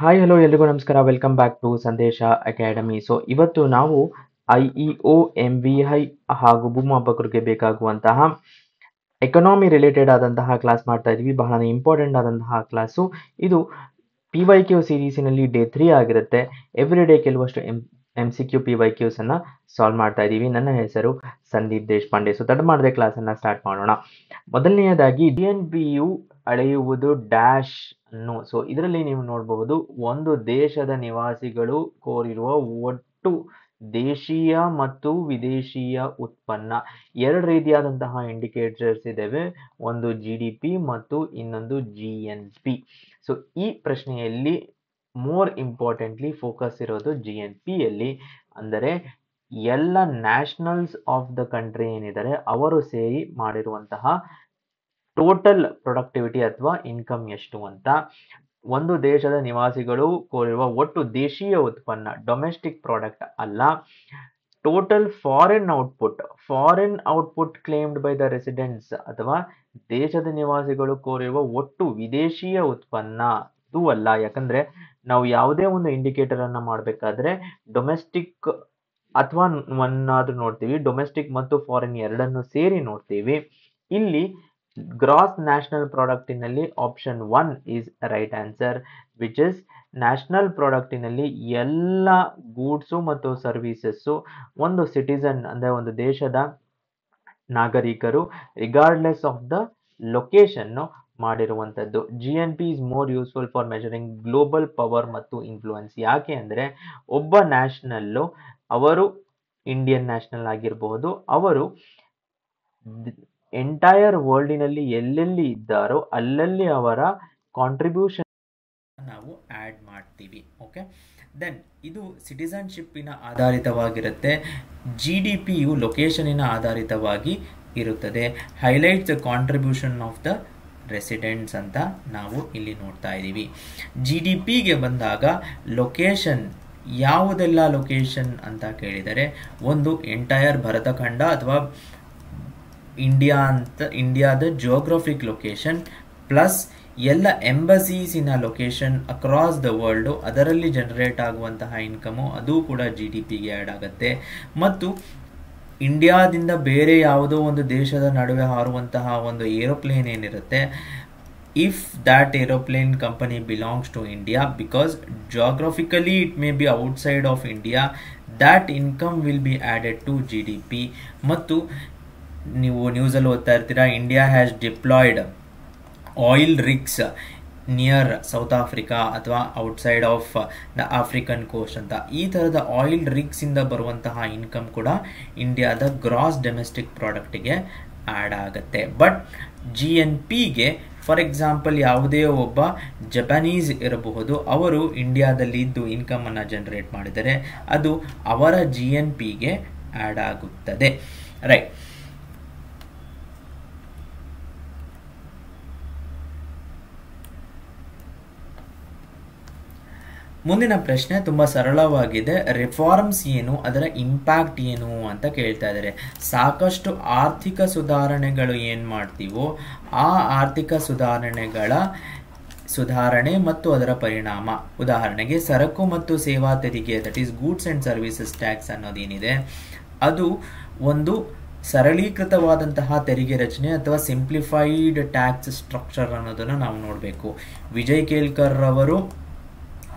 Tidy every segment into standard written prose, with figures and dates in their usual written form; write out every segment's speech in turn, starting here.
Hi hello ಎಲ್ರಿಗೂ ನಮಸ್ಕಾರ. Welcome back to ಸಂದೇಶ ಅಕಾಡೆಮಿ. ಸೊ ಇವತ್ತು ನಾವು IEO MVI ಹಾಗೂ ಭೂಮಾಪಕರಿಗೆ ಬೇಕಾಗುವಂತಹ ಎಕನಾಮಿ ರಿಲೇಟೆಡ್ ಆದಂತಹ ಕ್ಲಾಸ್ ಮಾಡ್ತಾ ಇದ್ವಿ. ಬಹಳ ಇಂಪಾರ್ಟೆಂಟ್ ಆದಂತಹ ಕ್ಲಾಸು ಇದು. PYQ ಸೀರೀಸಿನಲ್ಲಿ ಡೇ 3 ಆಗಿರುತ್ತೆ. ಎವ್ರಿ ಡೇ ಕೆಲವಷ್ಟು MCQ PYQs ಅನ್ನ ಸಾಲ್ವ್ ಮಾಡ್ತಾ ಇದ್ದೀವಿ. ನನ್ನ ಹೆಸರು ಸಂದೀಪ್ ದೇಶಪಾಂಡೆ. ಸೊ ತಡ ಮಾಡದೆ ಕ್ಲಾಸನ್ನು ಸ್ಟಾರ್ಟ್ ಮಾಡೋಣ. ಮೊದಲನೆಯದಾಗಿ DNPಯು ಅಳೆಯುವುದು ಡ್ಯಾಶ್ ಅನ್ನು. ಸೊ ಇದರಲ್ಲಿ ನೀವು ನೋಡಬಹುದು, ಒಂದು ದೇಶದ ನಿವಾಸಿಗಳು ಕೋರಿರುವ ಒಟ್ಟು ದೇಶೀಯ ಮತ್ತು ವಿದೇಶೀಯ ಉತ್ಪನ್ನ. ಎರಡು ರೀತಿಯಾದಂತಹ ಇಂಡಿಕೇಟರ್ಸ್ ಇದ್ದಾವೆ, ಒಂದು GDP ಮತ್ತು ಇನ್ನೊಂದು GNP. ಸೊ ಈ ಪ್ರಶ್ನೆಯಲ್ಲಿ ಮೋರ್ ಇಂಪಾರ್ಟೆಂಟ್ಲಿ ಫೋಕಸ್ ಇರೋದು GNPಯಲ್ಲಿ. ಅಂದರೆ ಎಲ್ಲ ನ್ಯಾಷನಲ್ಸ್ ಆಫ್ ದ ಕಂಟ್ರಿ ಏನಿದ್ದಾರೆ ಅವರು ಸೇರಿ ಮಾಡಿರುವಂತಹ ಟೋಟಲ್ ಪ್ರೊಡಕ್ಟಿವಿಟಿ ಅಥವಾ ಇನ್ಕಮ್ ಎಷ್ಟು ಅಂತ. ಒಂದು ದೇಶದ ನಿವಾಸಿಗಳು ಕೋರಿರುವ ಒಟ್ಟು ದೇಶೀಯ ಉತ್ಪನ್ನ, ಡೊಮೆಸ್ಟಿಕ್ ಪ್ರಾಡಕ್ಟ್ ಅಲ್ಲ. Total foreign output claimed by the residents ಅಥವಾ ದೇಶದ ನಿವಾಸಿಗಳು ಕೋರಿರುವ ಒಟ್ಟು ವಿದೇಶೀಯ ಉತ್ಪನ್ನ ಇದು ಅಲ್ಲ. ಯಾಕಂದ್ರೆ ನಾವು ಯಾವುದೇ ಒಂದು ಇಂಡಿಕೇಟರ್ ಅನ್ನ ಮಾಡಬೇಕಾದ್ರೆ ಡೊಮೆಸ್ಟಿಕ್ ಅಥವಾ ಒನ್ನಾದ್ರೂ ನೋಡ್ತೀವಿ, ಡೊಮೆಸ್ಟಿಕ್ ಮತ್ತು ಫಾರಿನ್ ಎರಡನ್ನು ಸೇರಿ ನೋಡ್ತೀವಿ. ಇಲ್ಲಿ ಗ್ರಾಸ್ ನ್ಯಾಷನಲ್ ಪ್ರಾಡಕ್ಟಿನಲ್ಲಿ option 1 is right answer, which is national ಪ್ರಾಡಕ್ಟಿನಲ್ಲಿ ಎಲ್ಲ ಗೂಡ್ಸು ಮತ್ತು ಸರ್ವಿಸಸ್ಸು ಒಂದು ಸಿಟಿಸನ್ ಅಂದರೆ ಒಂದು ದೇಶದ ನಾಗರಿಕರು ರಿಗಾರ್ಡ್ಲೆಸ್ ಆಫ್ ದ ಲೊಕೇಶನ್ ಮಾಡಿರುವಂಥದ್ದು. GNP is more useful for measuring global power ಮತ್ತು ಇನ್ಫ್ಲೂಯೆನ್ಸ್. ಯಾಕೆ ಅಂದರೆ ಒಬ್ಬ ನ್ಯಾಷನಲ್ಲು, ಅವರು ಇಂಡಿಯನ್ ನ್ಯಾಷನಲ್ ಆಗಿರಬಹುದು, ಅವರು ಎಂಟೈರ್ ವರ್ಲ್ಡಿನಲ್ಲಿ ಎಲ್ಲೆಲ್ಲಿ ಇದ್ದಾರೋ ಅಲ್ಲಲ್ಲಿ ಅವರ ಕಾಂಟ್ರಿಬ್ಯೂಷನ್ ನಾವು ಆ್ಯಡ್ ಮಾಡ್ತೀವಿ. ಓಕೆ, ದೆನ್ ಇದು ಸಿಟಿಸನ್ಶಿಪ್ಪಿನ ಆಧಾರಿತವಾಗಿರುತ್ತೆ. GDPಯು ಲೊಕೇಶನಿನ ಆಧಾರಿತವಾಗಿ ಇರುತ್ತದೆ. Highlight the contribution of the residents ಅಂತ ನಾವು ಇಲ್ಲಿ ನೋಡ್ತಾ ಇದ್ದೀವಿ. GDPಗೆ ಬಂದಾಗ ಲೊಕೇಶನ್, ಯಾವುದೆಲ್ಲ ಲೊಕೇಶನ್ ಅಂತ ಕೇಳಿದರೆ, ಒಂದು ಎಂಟೈರ್ ಭರತಖಂಡ ಅಥವಾ ಇಂಡಿಯಾದ ಜಿಯೋಗ್ರಫಿಕ್ ಲೊಕೇಶನ್ ಪ್ಲಸ್ ಎಲ್ಲ ಎಂಬಸೀಸಿನ ಲೊಕೇಶನ್ ಅಕ್ರಾಸ್ ದ ವರ್ಲ್ಡು, ಅದರಲ್ಲಿ ಜನರೇಟ್ ಆಗುವಂತಹ ಇನ್ಕಮು ಅದು ಕೂಡ GDPಗೆ ಆ್ಯಡ್ ಆಗುತ್ತೆ. ಮತ್ತು ಇಂಡಿಯಾದಿಂದ ಬೇರೆ ಯಾವುದೋ ಒಂದು ದೇಶದ ನಡುವೆ ಹಾರುವಂತಹ ಒಂದು ಏರೋಪ್ಲೇನ್ ಏನಿರುತ್ತೆ, if that aeroplane company belongs to India, because geographically it may be outside of India, that income will be added to GDP. ಮತ್ತು ನೀವು ನ್ಯೂಸಲ್ಲಿ ಓದ್ತಾ ಇರ್ತೀರಾ, India has deployed oil rigs near South Africa ಅಥವಾ outside of the African coast ಅಂತ. ಈ ಥರದ oil ರಿಗ್ಸಿಂದ ಬರುವಂತಹ ಇನ್ಕಮ್ ಕೂಡ ಇಂಡಿಯಾದ ಗ್ರಾಸ್ ಡೊಮೆಸ್ಟಿಕ್ ಪ್ರಾಡಕ್ಟಿಗೆ ಆ್ಯಡ್ ಆಗುತ್ತೆ. ಬಟ್ GNPಗೆ ಫಾರ್ ಎಕ್ಸಾಂಪಲ್ ಯಾವುದೇ ಒಬ್ಬ ಜಪಾನೀಸ್ ಇರಬಹುದು, ಅವರು ಇಂಡಿಯಾದಲ್ಲಿ ಇದ್ದು ಇನ್ಕಮನ್ನು ಜನರೇಟ್ ಮಾಡಿದರೆ ಅದು ಅವರ GNPಗೆ ಆ್ಯಡ್ ಆಗುತ್ತದೆ. ರೈಟ್. ಮುಂದಿನ ಪ್ರಶ್ನೆ ತುಂಬ ಸರಳವಾಗಿದೆ. ರಿಫಾರ್ಮ್ಸ್ ಏನು, ಅದರ ಇಂಪ್ಯಾಕ್ಟ್ ಏನು ಅಂತ ಕೇಳ್ತಾ ಇದ್ದಾರೆ. ಸಾಕಷ್ಟು ಆರ್ಥಿಕ ಸುಧಾರಣೆಗಳು ಏನು ಮಾಡ್ತೀವೋ ಆ ಆರ್ಥಿಕ ಸುಧಾರಣೆ ಮತ್ತು ಅದರ ಪರಿಣಾಮ, ಉದಾಹರಣೆಗೆ ಸರಕು ಮತ್ತು ಸೇವಾ ತೆರಿಗೆ, that is goods and services tax ಅನ್ನೋದೇನಿದೆ, ಅದು ಒಂದು ಸರಳೀಕೃತವಾದಂತಹ ತೆರಿಗೆ ರಚನೆ ಅಥವಾ ಸಿಂಪ್ಲಿಫೈಡ್ ಟ್ಯಾಕ್ಸ್ ಸ್ಟ್ರಕ್ಚರ್ ಅನ್ನೋದನ್ನು ನಾವು ನೋಡಬೇಕು. ವಿಜಯ್ ಕೇಲ್ಕರ್ ಅವರು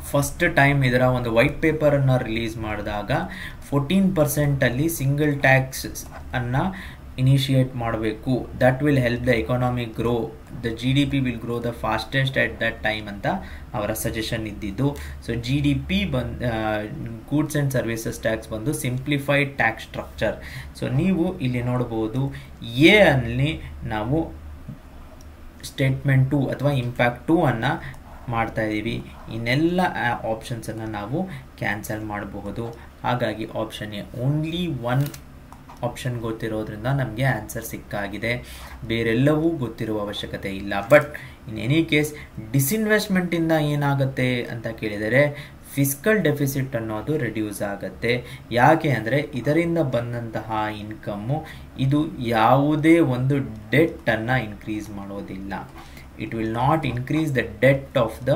ಫಸ್ಟ್ ಟೈಮ್ ಇದರ ಒಂದು ವೈಟ್ ಪೇಪರನ್ನು ರಿಲೀಸ್ ಮಾಡಿದಾಗ 14% ಸಿಂಗಲ್ ಟ್ಯಾಕ್ಸ್ ಅನ್ನು ಇನಿಷಿಯೇಟ್ ಮಾಡಬೇಕು. That will help the economy grow, the GDP will grow the fastest at that time ಅಂತ ಅವರ ಸಜೆಷನ್ ಇದ್ದಿದ್ದು. So GDP goods and services tax ಬಂದು ಸಿಂಪ್ಲಿಫೈಡ್ ಟ್ಯಾಕ್ಸ್ ಸ್ಟ್ರಕ್ಚರ್. ಸೊ ನೀವು ಇಲ್ಲಿ ನೋಡ್ಬೋದು, ಎ ಅಲ್ಲಿ ನಾವು ಸ್ಟೇಟ್ಮೆಂಟ್ 2 ಅಥವಾ ಇಂಪ್ಯಾಕ್ಟ್ 2 ಅನ್ನು ಮಾಡ್ತಾ ಇದ್ದೀವಿ. ಇನ್ನೆಲ್ಲ ಆಪ್ಷನ್ಸನ್ನು ನಾವು ಕ್ಯಾನ್ಸಲ್ ಮಾಡಬಹುದು. ಹಾಗಾಗಿ ಆಪ್ಷನ್ ಎ, ಓನ್ಲಿ 1 ಆಪ್ಷನ್ ಗೊತ್ತಿರೋದ್ರಿಂದ ನಮಗೆ ಆನ್ಸರ್ ಸಿಕ್ಕಾಗಿದೆ, ಬೇರೆಲ್ಲವೂ ಗೊತ್ತಿರುವ ಅವಶ್ಯಕತೆ ಇಲ್ಲ. ಬಟ್ ಇನ್ ಎನಿ ಕೇಸ್ ಡಿಸ್ಇನ್ವೆಸ್ಟ್ಮೆಂಟಿಂದ ಏನಾಗುತ್ತೆ ಅಂತ ಕೇಳಿದರೆ ಫಿಸ್ಕಲ್ ಡೆಫಿಸಿಟ್ ಅನ್ನೋದು ರಿಡ್ಯೂಸ್ ಆಗುತ್ತೆ. ಯಾಕೆ ಅಂದರೆ ಇದರಿಂದ ಬಂದಂತಹ ಇನ್ಕಮ್ಮು ಇದು ಯಾವುದೇ ಒಂದು ಡೆಟ್ಟನ್ನು ಇನ್ಕ್ರೀಸ್ ಮಾಡೋದಿಲ್ಲ. It will not increase the debt of the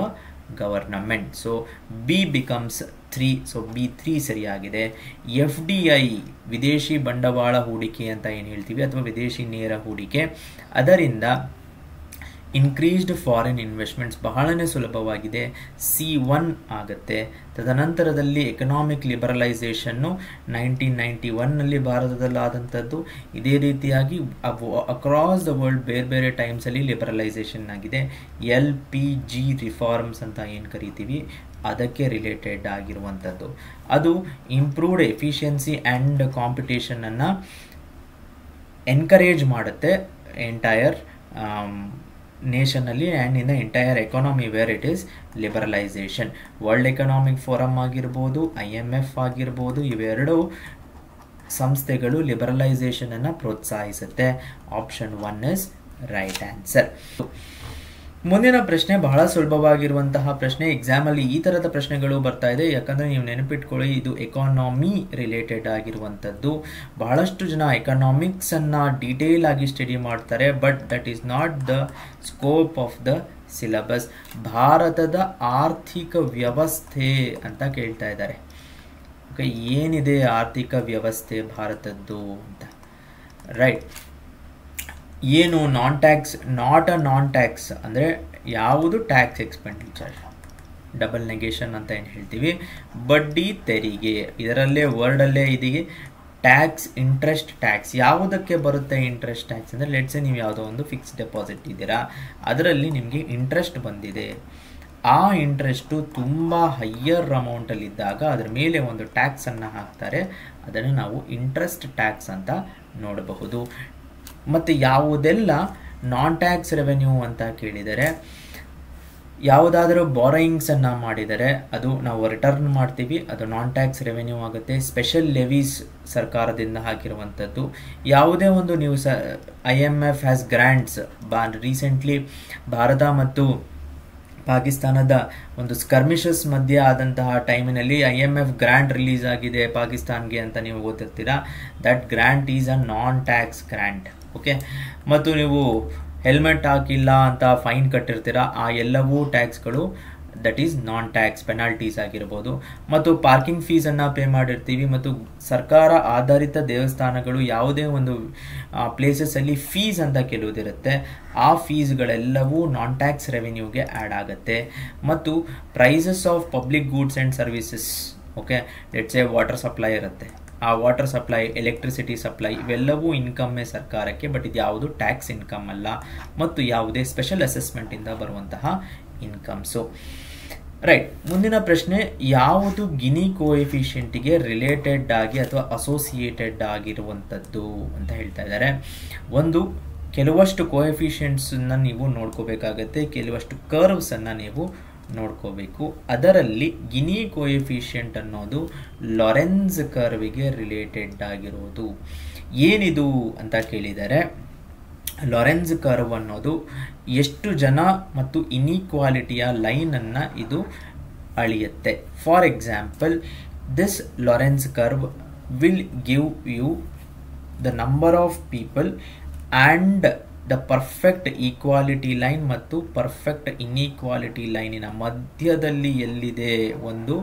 government. So B becomes 3. So B 3 ಸರಿಯಾಗಿದೆ. FDI ವಿದೇಶಿ ಬಂಡವಾಳ ಹೂಡಿಕೆ ಅಂತ ಏನು ಹೇಳ್ತೀವಿ ಅಥವಾ ವಿದೇಶಿ ನೇರ ಹೂಡಿಕೆ, ಅದರಿಂದ ಇನ್ಕ್ರೀಸ್ಡ್ ಫಾರಿನ್ ಇನ್ವೆಸ್ಟ್ಮೆಂಟ್ಸ್ ಬಹಳನೇ ಸುಲಭವಾಗಿದೆ, C1 ಆಗುತ್ತೆ. ತದನಂತರದಲ್ಲಿ ಎಕನಾಮಿಕ್ ಲಿಬರಲೈಸೇಷನ್ನು 1991ನಲ್ಲಿ ಭಾರತದಲ್ಲಾದಂಥದ್ದು. ಇದೇ ರೀತಿಯಾಗಿ ಅಕ್ರಾಸ್ ದ ವರ್ಲ್ಡ್ ಬೇರೆ ಬೇರೆ ಟೈಮ್ಸಲ್ಲಿ ಲಿಬರಲೈಸೇಷನ್ ಆಗಿದೆ. LPG ರಿಫಾರ್ಮ್ಸ್ ಅಂತ ಏನು ಕರಿತೀವಿ ಅದಕ್ಕೆ ರಿಲೇಟೆಡ್ ಆಗಿರುವಂಥದ್ದು. ಅದು ಇಂಪ್ರೂವ್ಡ್ ಎಫಿಷಿಯನ್ಸಿ ಆ್ಯಂಡ್ ಕಾಂಪಿಟೇಷನನ್ನು ಎನ್ಕರೇಜ್ ಮಾಡುತ್ತೆ ಎಂಟೈರ್ ನೇಷನಲ್ಲಿ and in the entire economy where it is liberalisation. World Economic Forum ಆಗಿರ್ಬೋದು, IMF ಆಗಿರ್ಬೋದು, ಇವೆರಡು ಸಂಸ್ಥೆಗಳು ಲಿಬರಲೈಸೇಷನನ್ನು ಪ್ರೋತ್ಸಾಹಿಸುತ್ತೆ. Option 1 is right answer. ಮುಂದಿನ ಪ್ರಶ್ನೆ ಬಹಳ ಸುಲಭವಾಗಿರುವಂತಹ ಪ್ರಶ್ನೆ. ಎಕ್ಸಾಮಲ್ಲಿ ಈ ಥರದ ಪ್ರಶ್ನೆಗಳು ಬರ್ತಾ ಇದೆ, ಯಾಕಂದರೆ ನೀವು ನೆನಪಿಟ್ಕೊಳ್ಳಿ ಇದು ಎಕಾನಮಿ ರಿಲೇಟೆಡ್ ಆಗಿರುವಂಥದ್ದು. ಬಹಳಷ್ಟು ಜನ ಎಕನಾಮಿಕ್ಸನ್ನು ಡೀಟೇಲ್ ಆಗಿ ಸ್ಟಡಿ ಮಾಡ್ತಾರೆ, but that is not the scope of the syllabus. ಭಾರತದ ಆರ್ಥಿಕ ವ್ಯವಸ್ಥೆ ಅಂತ ಕೇಳ್ತಾ ಇದ್ದಾರೆ. ಓಕೆ, ಏನಿದೆ ಆರ್ಥಿಕ ವ್ಯವಸ್ಥೆ ಭಾರತದ್ದು ಅಂತ. ರೈಟ್, ಏನು ನಾನ್ tax, not a non tax ಅಂದರೆ ಯಾವುದು ಟ್ಯಾಕ್ಸ್ ಎಕ್ಸ್ಪೆಂಡಿಚರ್, ಡಬಲ್ ನೆಗೇಷನ್ ಅಂತ ಏನು ಹೇಳ್ತೀವಿ, ಬಡ್ಡಿ ತೆರಿಗೆ, ಇದರಲ್ಲೇ ವರ್ಡಲ್ಲೇ ಇದೀಗೆ ಟ್ಯಾಕ್ಸ್, ಇಂಟ್ರೆಸ್ಟ್ ಟ್ಯಾಕ್ಸ್. ಯಾವುದಕ್ಕೆ ಬರುತ್ತೆ ಇಂಟ್ರೆಸ್ಟ್ ಟ್ಯಾಕ್ಸ್ ಅಂದರೆ ಲೆಟ್ಸ್ ನೀವು ಯಾವುದೋ ಒಂದು ಫಿಕ್ಸ್ಡ್ ಡೆಪಾಸಿಟ್ ಇದ್ದೀರಾ, ಅದರಲ್ಲಿ ನಿಮಗೆ ಇಂಟ್ರೆಸ್ಟ್ ಬಂದಿದೆ. ಆ ಇಂಟ್ರೆಸ್ಟು ತುಂಬ ಹೈಯರ್ ಅಮೌಂಟಲ್ಲಿದ್ದಾಗ ಅದರ ಮೇಲೆ ಒಂದು ಟ್ಯಾಕ್ಸನ್ನು ಹಾಕ್ತಾರೆ, ಅದನ್ನು ನಾವು ಇಂಟ್ರೆಸ್ಟ್ ಟ್ಯಾಕ್ಸ್ ಅಂತ ನೋಡಬಹುದು. ಮತ್ತು ಯಾವುದೆಲ್ಲ ನಾನ್ ಟ್ಯಾಕ್ಸ್ ರೆವೆನ್ಯೂ ಅಂತ ಕೇಳಿದರೆ, ಯಾವುದಾದರೂ ಬಾರೋಯಿಂಗ್ಸನ್ನು ಮಾಡಿದರೆ ಅದು ನಾವು ರಿಟರ್ನ್ ಮಾಡ್ತೀವಿ, ಅದು ನಾನ್ ಟ್ಯಾಕ್ಸ್ ರೆವೆನ್ಯೂ ಆಗುತ್ತೆ. ಸ್ಪೆಷಲ್ ಲೆವೀಸ್ ಸರ್ಕಾರದಿಂದ ಹಾಕಿರುವಂಥದ್ದು. ಯಾವುದೇ ಒಂದು ನೀವು IMF has grants. Recently Bharat ಮತ್ತು ಪಾಕಿಸ್ತಾನದ ಒಂದು ಸ್ಕರ್ಮಿಷಸ್ ಮಧ್ಯೆ ಆದಂತಹ ಟೈಮಿನಲ್ಲಿ IMF ಗ್ರ್ಯಾಂಟ್ ರಿಲೀಸ್ ಆಗಿದೆ ಪಾಕಿಸ್ತಾನ್ಗೆ ಅಂತ ನೀವು ಓದಿರ್ತೀರಾ. That grant is a non tax grant. Okay, ಮತ್ತು ನೀವು ಹೆಲ್ಮೆಟ್ ಹಾಕಿಲ್ಲ ಅಂತ ಫೈನ್ ಕಟ್ಟಿರ್ತೀರಾ, ಆ ಎಲ್ಲವೂ ಟ್ಯಾಕ್ಸ್ಗಳು, that is non tax penalties ಆಗಿರ್ಬೋದು. ಮತ್ತು ಪಾರ್ಕಿಂಗ್ ಫೀಸನ್ನು ಪೇ ಮಾಡಿರ್ತೀವಿ. ಮತ್ತು ಸರ್ಕಾರ ಆಧಾರಿತ ದೇವಸ್ಥಾನಗಳು ಯಾವುದೇ ಒಂದು ಪ್ಲೇಸಸಲ್ಲಿ ಫೀಸ್ ಅಂತ ಕೆಲವುದಿರುತ್ತೆ, ಆ ಫೀಸ್ಗಳೆಲ್ಲವೂ ನಾನ್ ಟ್ಯಾಕ್ಸ್ ರೆವೆನ್ಯೂಗೆ ಆ್ಯಡ್ ಆಗುತ್ತೆ. ಮತ್ತು prices of public goods and services. Okay, let's say water supply ಇರುತ್ತೆ, ಆ ವಾಟರ್ ಸಪ್ಲೈ, ಎಲೆಕ್ಟ್ರಿಸಿಟಿ ಸಪ್ಲೈ, ಇವೆಲ್ಲವೂ ಇನ್ಕಮ್ಮೇ ಸರ್ಕಾರಕ್ಕೆ, ಬಟ್ ಇದು ಯಾವುದು ಟ್ಯಾಕ್ಸ್ ಇನ್ಕಮ್ ಅಲ್ಲ, ಮತ್ತು ಯಾವುದೇ ಸ್ಪೆಷಲ್ ಅಸೆಸ್ಮೆಂಟಿಂದ ಬರುವಂತಹ ಇನ್ಕಮ್ಸು. ರೈಟ್, ಮುಂದಿನ ಪ್ರಶ್ನೆ, ಯಾವುದು ಗಿನಿ ಕೋಎಫಿಷಿಯಂಟಿಗೆ ರಿಲೇಟೆಡ್ ಆಗಿ ಅಥವಾ ಅಸೋಸಿಯೇಟೆಡ್ ಆಗಿರುವಂಥದ್ದು ಅಂತ ಹೇಳ್ತಾ ಇದ್ದಾರೆ. ಒಂದು, ಕೆಲವಷ್ಟು ಕೋಎಫಿಷಿಯಂಟ್ಸನ್ನು ನೀವು ನೋಡ್ಕೋಬೇಕಾಗತ್ತೆ, ಕೆಲವಷ್ಟು ಕರ್ವ್ಸನ್ನು ನೀವು ನೋಡ್ಕೋಬೇಕು. ಅದರಲ್ಲಿ ಗಿನಿ ಕೋಎಫಿಷಿಯಂಟ್ ಅನ್ನೋದು ಲಾರೆನ್ಸ್ ಕರ್ವ್ಗೆ ರಿಲೇಟೆಡ್ ಆಗಿರೋದು. ಏನಿದು ಅಂತ ಕೇಳಿದರೆ, ಲಾರೆನ್ಸ್ ಕರ್ವ್ ಅನ್ನೋದು ಎಷ್ಟು ಜನ ಮತ್ತು ಇನ್ಇಕ್ವಾಲಿಟಿಯ ಲೈನನ್ನು ಇದು ಅಳೆಯುತ್ತೆ. For example, this Lorenz curve will give you the number of people and the perfect equality line ಮತ್ತು ಪರ್ಫೆಕ್ಟ್ ಇನ್ಇಕ್ವಾಲಿಟಿ ಲೈನಿನ ಮಧ್ಯದಲ್ಲಿ ಎಲ್ಲಿದೆ ಒಂದು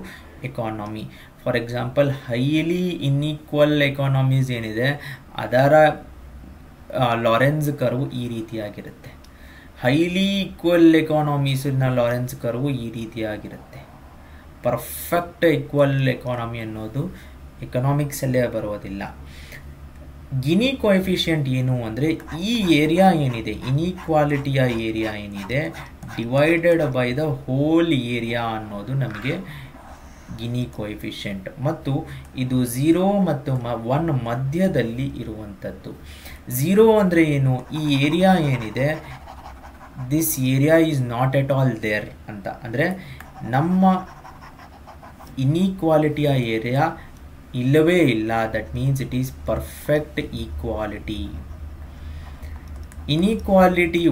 economy. For example, highly unequal economies ಏನಿದೆ ಅದರ ಲಾರೆನ್ಸ್ ಕರ್ವ್ ಈ ರೀತಿಯಾಗಿರುತ್ತೆ. ಹೈಲಿ ಈಕ್ವಲ್ ಎಕಾನಮೀಸಿನ ಲಾರೆನ್ಸ್ ಕರ್ವ್ ಈ ರೀತಿಯಾಗಿರುತ್ತೆ. ಪರ್ಫೆಕ್ಟ್ ಈಕ್ವಲ್ ಎಕಾನಮಿ ಅನ್ನೋದು ಎಕನಾಮಿಕ್ಸಲ್ಲೇ ಬರೋದಿಲ್ಲ. ಗಿನಿ ಕೋಎಫಿಷಿಯಂಟ್ ಏನು ಅಂದರೆ, ಈ ಏರಿಯಾ ಏನಿದೆ, ಇನ್ಇಕ್ವಾಲಿಟಿಯ ಏರಿಯಾ ಏನಿದೆ, divided by the whole area ಅನ್ನೋದು ನಮಗೆ ಗಿನಿ ಕೋಎಫಿಷಿಯಂಟ್. ಮತ್ತು ಇದು 0 ಮತ್ತು 1 ಮಧ್ಯದಲ್ಲಿ ಇರುವಂಥದ್ದು. 0 ಅಂದರೆ ಏನು, ಈ ಏರಿಯಾ ಏನಿದೆ, this area is not at all there ಅಂತ, ಅಂದರೆ ನಮ್ಮ ಇನ್ಇಕ್ವಾಲಿಟಿಯ ಏರಿಯಾ ಇಲ್ಲವೇ ಇಲ್ಲ. That means it is perfect equality. Inequality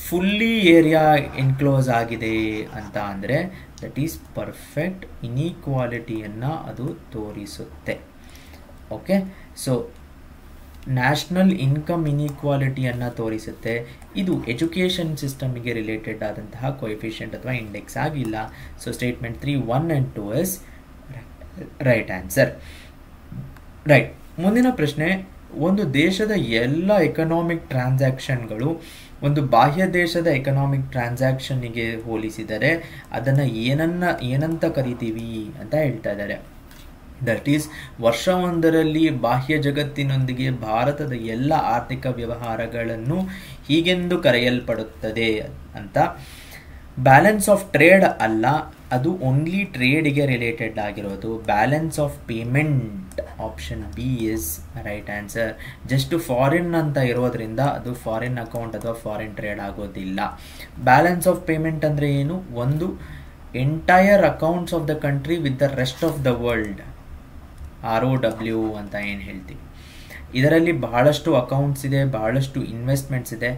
fully area enclose ಆಗಿದೆ ಅಂತ ಅಂದರೆ ದಟ್ ಈಸ್ ಪರ್ಫೆಕ್ಟ್ ಇನ್ಇಕ್ವಾಲಿಟಿಯನ್ನು ಅದು ತೋರಿಸುತ್ತೆ. ಓಕೆ, ಸೊ ನ್ಯಾಷನಲ್ ಇನ್ಕಮ್ ಇನ್ಇಕ್ವಾಲಿಟಿಯನ್ನು ತೋರಿಸುತ್ತೆ. ಇದು ಎಜುಕೇಷನ್ ಸಿಸ್ಟಮ್ಗೆ ರಿಲೇಟೆಡ್ ಆದಂತಹ ಕೊಎಫಿಷಿಯಂಟ್ ಅಥವಾ ಇಂಡೆಕ್ಸ್ ಆಗಿಲ್ಲ. So statement 3, 1 and 2 is right answer. Right. ಮುಂದಿನ ಪ್ರಶ್ನೆ, ಒಂದು ದೇಶದ ಎಲ್ಲ ಎಕನಾಮಿಕ್ ಟ್ರಾನ್ಸಾಕ್ಷನ್ಗಳು ಒಂದು ಬಾಹ್ಯ ದೇಶದ ಎಕನಾಮಿಕ್ ಟ್ರಾನ್ಸಾಕ್ಷನ್ನಿಗೆ ಹೋಲಿಸಿದರೆ ಅದನ್ನು ಏನಂತ ಕರಿತೀವಿ ಅಂತ ಹೇಳ್ತಾ ಇದ್ದಾರೆ. ದಟ್ ಈಸ್, ವರ್ಷವೊಂದರಲ್ಲಿ ಬಾಹ್ಯ ಜಗತ್ತಿನೊಂದಿಗೆ ಭಾರತದ ಎಲ್ಲ ಆರ್ಥಿಕ ವ್ಯವಹಾರಗಳನ್ನು ಹೀಗೆಂದು ಕರೆಯಲ್ಪಡುತ್ತದೆ ಅಂತ. ಬ್ಯಾಲೆನ್ಸ್ ಆಫ್ ಟ್ರೇಡ್ ಅಲ್ಲ, ಅದು ಓನ್ಲಿ ಟ್ರೇಡ್ಗೆ ರಿಲೇಟೆಡ್ ಆಗಿರೋದು. Balance of payment option B is right answer. Just foreign ಅಂತ ಇರೋದ್ರಿಂದ ಅದು ಫಾರಿನ್ ಅಕೌಂಟ್ ಅಥವಾ ಫಾರಿನ್ ಟ್ರೇಡ್ ಆಗೋದಿಲ್ಲ. ಬ್ಯಾಲೆನ್ಸ್ ಆಫ್ ಪೇಮೆಂಟ್ ಅಂದರೆ ಏನು? ಒಂದು entire accounts of the country with the rest of the world, ROW ಅಂತ ಏನು ಹೇಳ್ತೀವಿ. ಇದರಲ್ಲಿ ಬಹಳಷ್ಟು ಅಕೌಂಟ್ಸ್ ಇದೆ, ಬಹಳಷ್ಟು ಇನ್ವೆಸ್ಟ್ಮೆಂಟ್ಸ್ ಇದೆ.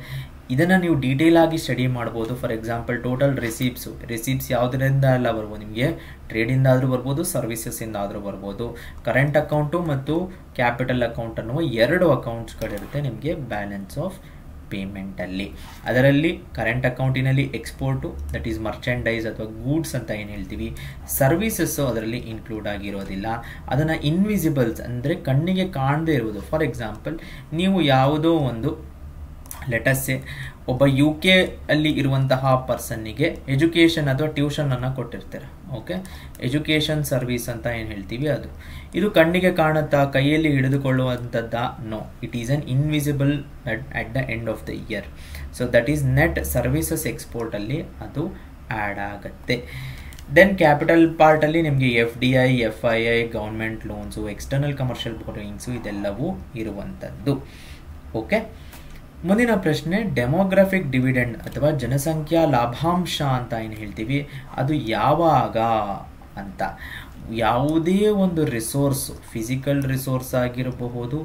ಇದನ್ನು ನೀವು ಡೀಟೇಲ್ ಆಗಿ ಸ್ಟಡಿ ಮಾಡ್ಬೋದು. ಫಾರ್ ಎಕ್ಸಾಂಪಲ್ ಟೋಟಲ್ ರಿಸೀಪ್ಸ್ ಯಾವುದರಿಂದ ಎಲ್ಲ ಬರ್ಬೋದು, ನಿಮಗೆ ಟ್ರೇಡಿಂದ ಆದರೂ ಬರ್ಬೋದು, ಸರ್ವಿಸಸ್ಸಿಂದ ಆದರೂ ಬರ್ಬೋದು. ಕರೆಂಟ್ ಅಕೌಂಟು ಮತ್ತು ಕ್ಯಾಪಿಟಲ್ ಅಕೌಂಟ್ ಅನ್ನುವ 2 ಅಕೌಂಟ್ಸ್ಗಳಿರುತ್ತೆ ನಿಮಗೆ ಬ್ಯಾಲೆನ್ಸ್ ಆಫ್ ಪೇಮೆಂಟಲ್ಲಿ. ಅದರಲ್ಲಿ ಕರೆಂಟ್ ಅಕೌಂಟಿನಲ್ಲಿ ಎಕ್ಸ್ಪೋರ್ಟು, ದಟ್ ಈಸ್ ಮರ್ಚೆಂಡೈಸ್ ಅಥವಾ ಗೂಡ್ಸ್ ಅಂತ ಏನು ಹೇಳ್ತೀವಿ. ಸರ್ವಿಸಸ್ಸು ಅದರಲ್ಲಿ ಇನ್ಕ್ಲೂಡ್ ಆಗಿರೋದಿಲ್ಲ. ಅದನ್ನು ಇನ್ವಿಸಿಬಲ್ಸ್ ಅಂದರೆ ಕಣ್ಣಿಗೆ ಕಾಣದೇ ಇರುವುದು. ಫಾರ್ ಎಕ್ಸಾಂಪಲ್, ನೀವು ಯಾವುದೋ ಒಂದು ಲೆಟಸ್ಸೆ ಒಬ್ಬ UK ಅಲ್ಲಿ ಇರುವಂತಹ ಪರ್ಸನ್ನಿಗೆ ಎಜುಕೇಷನ್ ಅಥವಾ ಟ್ಯೂಷನನ್ನು ಕೊಟ್ಟಿರ್ತಾರೆ. ಓಕೆ, ಎಜುಕೇಷನ್ ಸರ್ವಿಸ್ ಅಂತ ಏನು ಹೇಳ್ತೀವಿ ಅದು. ಇದು ಕಣ್ಣಿಗೆ ಕಾಣುತ್ತಾ, ಕೈಯಲ್ಲಿ ಹಿಡಿದುಕೊಳ್ಳುವಂಥದ್ದ? No, it is an invisible at the end of the year. So that is net services ಎಕ್ಸ್ಪೋರ್ಟಲ್ಲಿ ಅದು ಆ್ಯಡ್ ಆಗುತ್ತೆ. ದೆನ್ ಕ್ಯಾಪಿಟಲ್ ಪಾರ್ಟಲ್ಲಿ ನಿಮಗೆ FDI, FII, government loans, external commercial borrowings ಇದೆಲ್ಲವೂ ಇರುವಂಥದ್ದು. ಓಕೆ. ಮುಂದಿನ ಪ್ರಶ್ನೆ, ಡೆಮೋಗ್ರಫಿಕ್ ಡಿವಿಡೆಂಡ್ ಅಥವಾ ಜನಸಂಖ್ಯಾ ಲಾಭಾಂಶ ಅಂತ ಏನು ಹೇಳ್ತೀವಿ, ಅದು ಯಾವಾಗ ಅಂತ. ಯಾವುದೇ ಒಂದು ರಿಸೋರ್ಸ್, ಫಿಸಿಕಲ್ ರಿಸೋರ್ಸ್ ಆಗಿರಬಹುದು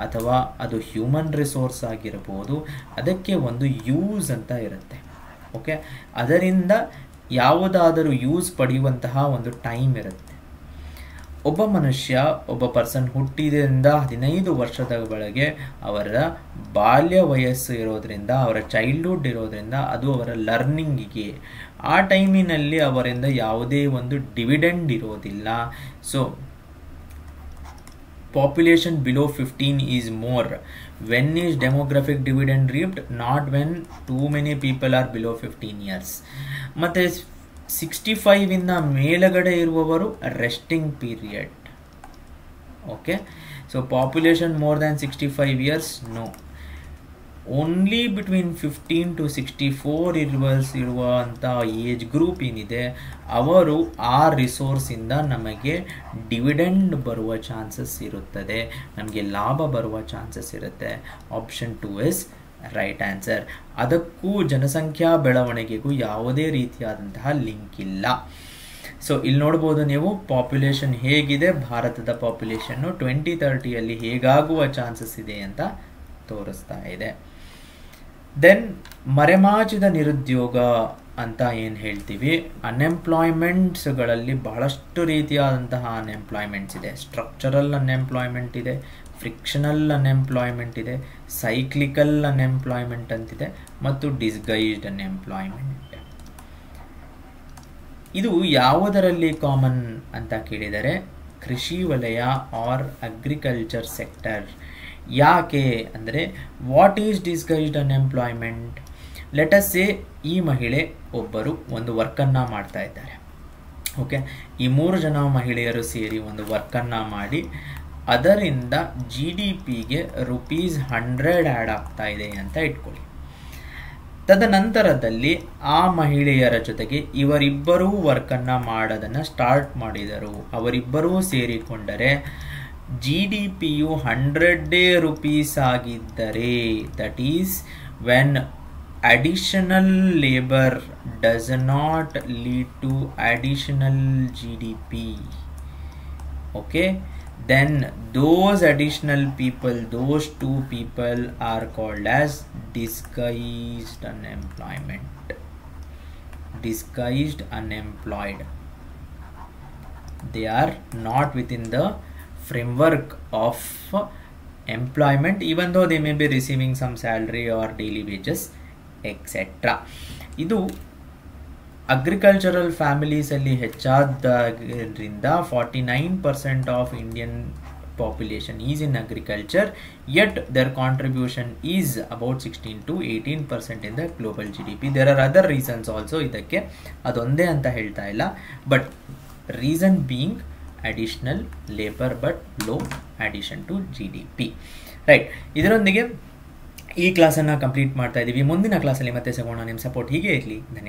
ಅಥವಾ ಅದು ಹ್ಯೂಮನ್ ರಿಸೋರ್ಸ್ ಆಗಿರಬಹುದು, ಅದಕ್ಕೆ ಒಂದು ಯೂಸ್ ಅಂತ ಇರುತ್ತೆ. ಓಕೆ, ಅದರಿಂದ ಯಾವುದಾದರೂ ಯೂಸ್ ಪಡೆಯುವಂತಹ ಒಂದು ಟೈಮ್ ಇರುತ್ತೆ. ಒಬ್ಬ ಮನುಷ್ಯ, ಒಬ್ಬ ಪರ್ಸನ್ ಹುಟ್ಟಿದ್ರಿಂದ 15 ವರ್ಷದ ಒಳಗೆ ಅವರ ಬಾಲ್ಯ ವಯಸ್ಸು ಇರೋದ್ರಿಂದ, ಅವರ ಚೈಲ್ಡ್ಹುಡ್ ಇರೋದ್ರಿಂದ ಅದು ಅವರ ಲರ್ನಿಂಗಿಗೆ. ಆ ಟೈಮಿನಲ್ಲಿ ಅವರಿಂದ ಯಾವುದೇ ಒಂದು ಡಿವಿಡೆಂಡ್ ಇರೋದಿಲ್ಲ. So population below 15 is more. When is demographic dividend reaped? Not when too many people are below 15 years. ಮತ್ತು 65 ಇಂದ ಮೇಲಗಡೆ ಇರುವವರು resting period. Okay, so population more than 65 years no. Only between 15 to 64 ಇರುವಂಥ age group ಏನಿದೆ, ಅವರು ಆ ರಿಸೋರ್ಸಿಂದ ನಮಗೆ dividend ಬರುವ ಚಾನ್ಸಸ್ ಇರುತ್ತದೆ, ನಮಗೆ ಲಾಭ ಬರುವ ಚಾನ್ಸಸ್ ಇರುತ್ತೆ. Option 2 is right answer. ಅದಕ್ಕೂ ಜನಸಂಖ್ಯಾ ಬೆಳವಣಿಗೆಗೂ ಯಾವುದೇ ರೀತಿಯಾದಂತಹ ಲಿಂಕ್ ಇಲ್ಲ. ಸೊ ಇಲ್ಲಿ ನೋಡ್ಬೋದು ನೀವು, ಪಾಪ್ಯುಲೇಷನ್ ಹೇಗಿದೆ, ಭಾರತದ ಪಾಪ್ಯುಲೇಷನ್ನು 2030 ಹೇಗಾಗುವ ಚಾನ್ಸಸ್ ಇದೆ ಅಂತ ತೋರಿಸ್ತಾ ಇದೆ. ದೆನ್ ಮರೆಮಾಚಿದ ನಿರುದ್ಯೋಗ ಅಂತ ಏನು ಹೇಳ್ತೀವಿ, ಅನ್ಎಂಪ್ಲಾಯ್ಮೆಂಟ್ಸ್ಗಳಲ್ಲಿ ಬಹಳಷ್ಟು ರೀತಿಯಾದಂತಹ ಅನ್ಎಂಪ್ಲಾಯ್ಮೆಂಟ್ಸ್ ಇದೆ. ಸ್ಟ್ರಕ್ಚರಲ್ ಅನ್ಎಂಪ್ಲಾಯ್ಮೆಂಟ್ ಇದೆ, ಫ್ರಿಕ್ಷನಲ್ ಅನ್ಎಂಪ್ಲಾಯ್ಮೆಂಟ್ ಇದೆ, ಸೈಕ್ಲಿಕಲ್ ಅನ್ಎಂಪ್ಲಾಯ್ಮೆಂಟ್ ಅಂತಿದೆ, ಮತ್ತು ಡಿಸ್ಗೈಸ್ಡ್ ಅನ್ಎಂಪ್ಲಾಯ್ಮೆಂಟ್. ಇದು ಯಾವುದರಲ್ಲಿ ಕಾಮನ್ ಅಂತ ಕೇಳಿದರೆ ಕೃಷಿ ವಲಯ ಆರ್ ಅಗ್ರಿಕಲ್ಚರ್ ಸೆಕ್ಟರ್. ಯಾಕೆ ಅಂದರೆ, what is disguised unemployment? Let us say ಈ ಮಹಿಳೆ ಒಬ್ಬರು ಒಂದು ವರ್ಕನ್ನು ಮಾಡ್ತಾ ಇದ್ದಾರೆ. ಓಕೆ, ಈ 3 ಜನ ಮಹಿಳೆಯರು ಸೇರಿ ಒಂದು ವರ್ಕನ್ನು ಮಾಡಿ ಅದರಿಂದ GDPಗೆ ₹100 ಆ್ಯಡ್ ಆಗ್ತಾ ಇದೆ ಅಂತ ಇಟ್ಕೊಳ್ಳಿ. ತದನಂತರದಲ್ಲಿ ಆ ಮಹಿಳೆಯರ ಜೊತೆಗೆ ಇವರಿಬ್ಬರೂ ವರ್ಕನ್ನು ಮಾಡೋದನ್ನು ಸ್ಟಾರ್ಟ್ ಮಾಡಿದರು. ಅವರಿಬ್ಬರೂ ಸೇರಿಕೊಂಡರೆ GDPಯು ₹100 ಆಗಿದ್ದರೆ, that is when additional labour does not lead to additional GDP. Okay, then those additional people, those 2 people are called as disguised unemployment. Disguised unemployed. They are not within the framework of employment, even though they may be receiving some salary or daily wages, etc. ಇದು agricultural ಫ್ಯಾಮಿಲೀಸಲ್ಲಿ ಹೆಚ್ಚಾದ್ರಿಂದ 49% of Indian population is in agriculture, yet their contribution is about 16 to 18% in the global GDP. There are other reasons also ಇದಕ್ಕೆ, ಅದೊಂದೇ ಅಂತ ಹೇಳ್ತಾ ಇಲ್ಲ, but reason being additional labor but low addition to GDP. Right, ಇದರೊಂದಿಗೆ ಈ ಕ್ಲಾಸನ್ನು complete ಮಾಡ್ತಾ ಇದ್ದೀವಿ. ಮುಂದಿನ ಕ್ಲಾಸಲ್ಲಿ ಮತ್ತೆ ಸಿಗೋಣ. ನಿಮ್ಮ ಸಪೋರ್ಟ್ ಹೀಗೆ ಇರಲಿ. ಧನ್ಯವಾದ.